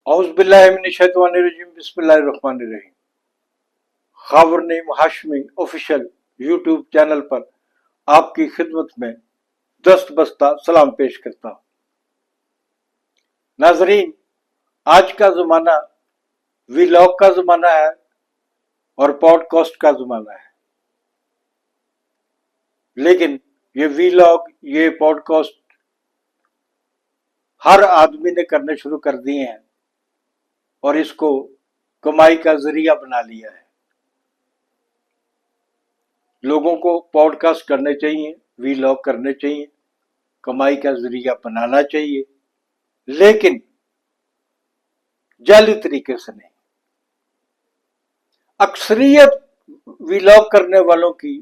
औज़ बिल्लाहि मिनश शैतानिर रजीम बिस्मिल्लाहिर रहमानिर रहीम। Khawar Naeem Hashmi official YouTube channel पर आपकी खिदमत में दस्त बस्ता सलाम पेश करता हूँ। नाजरीन, आज का ज़माना वीलॉग का ज़माना है और पॉडकास्ट का ज़माना है, लेकिन ये वीलॉग, ये पॉडकास्ट हर आदमी ने करने शुरू कर दिए हैं और इसको कमाई का जरिया बना लिया है। लोगों को पॉडकास्ट करने चाहिए, वीलॉग करने चाहिए, कमाई का जरिया बनाना चाहिए, लेकिन जाली तरीके से नहीं। अक्सरियत वीलॉग करने वालों की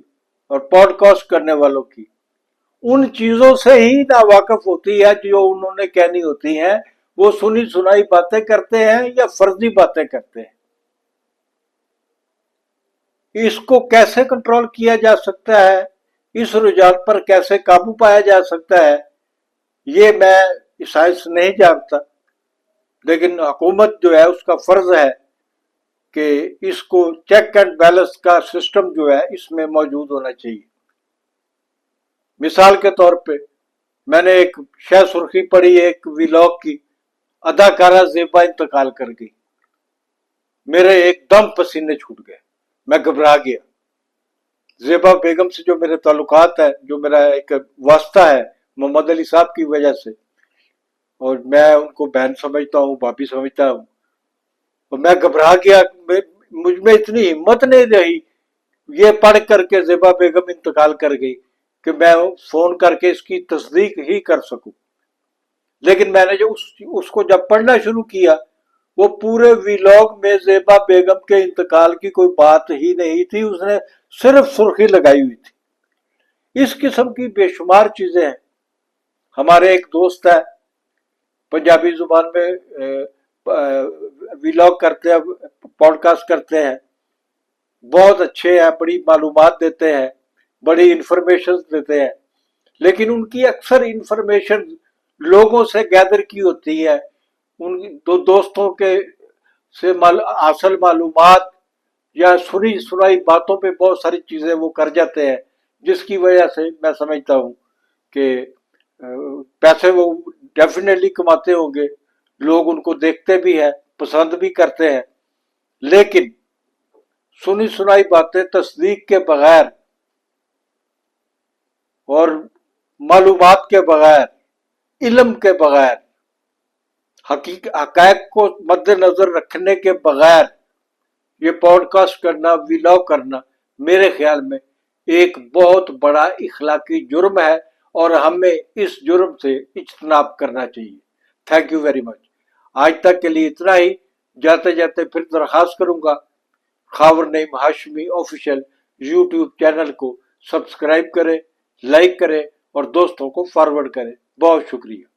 और पॉडकास्ट करने वालों की उन चीजों से ही ना वाकिफ होती है जो उन्होंने कहनी होती हैं। वो सुनी सुनाई बातें करते हैं या फर्जी बातें करते हैं। इसको कैसे कंट्रोल किया जा सकता है, इस रुझान पर कैसे काबू पाया जा सकता है, ये मैं शायद नहीं जानता, लेकिन हुकूमत जो है उसका फर्ज है कि इसको चेक एंड बैलेंस का सिस्टम जो है इसमें मौजूद होना चाहिए। मिसाल के तौर पे मैंने एक शह सुर्खी पढ़ी एक वीलॉग की, अदाकारा ज़ेबा इंतकाल कर गई। मेरे एकदम पसीने छूट गए, मैं घबरा गया। ज़ेबा बेगम से जो मेरे ताल्लुकात है, जो मेरा एक वास्ता है मोहम्मद अली साहब की वजह से, और मैं उनको बहन समझता हूँ, भाभी समझता हूँ, और मैं घबरा गया। मुझ में इतनी हिम्मत नहीं रही ये पढ़ करके ज़ेबा बेगम इंतकाल कर गई कि मैं फोन करके इसकी तस्दीक ही कर सकूं। लेकिन मैंने जो उसको जब पढ़ना शुरू किया, वो पूरे वीलॉग में ज़ेबा बेगम के इंतकाल की कोई बात ही नहीं थी, उसने सिर्फ सुर्खी लगाई हुई थी। इस किस्म की बेशुमार चीजें हैं। हमारे एक दोस्त है, पंजाबी जुबान में वीलॉग करते हैं, पॉडकास्ट करते हैं, बहुत अच्छे हैं, बड़ी मालूमात देते हैं, बड़ी इंफॉर्मेशन देते हैं, लेकिन उनकी अक्सर इंफॉर्मेशन लोगों से गैदर की होती है। उन दो दोस्तों के से हासिल मालूमात या सुनी सुनाई बातों पे बहुत सारी चीजें वो कर जाते हैं, जिसकी वजह से मैं समझता हूँ कि पैसे वो डेफिनेटली कमाते होंगे, लोग उनको देखते भी हैं, पसंद भी करते हैं, लेकिन सुनी सुनाई बातें तस्दीक के बगैर और मालूमात के बगैर, इल्म के बगैर, हकायक को मद्देनजर रखने के बगैर ये पॉडकास्ट करना, वीलॉग करना, मेरे ख्याल में एक बहुत बड़ा इखलाकी जुर्म है और हमें इस जुर्म से इज्तनाब करना चाहिए। Thank you very much. आज तक के लिए इतना ही। जाते जाते फिर दरख्वास्त करूंगा, Khawar Naeem Hashmi official YouTube channel को सब्सक्राइब करें, लाइक करें और दोस्तों को फॉरवर्ड करें। बहुत शुक्रिया।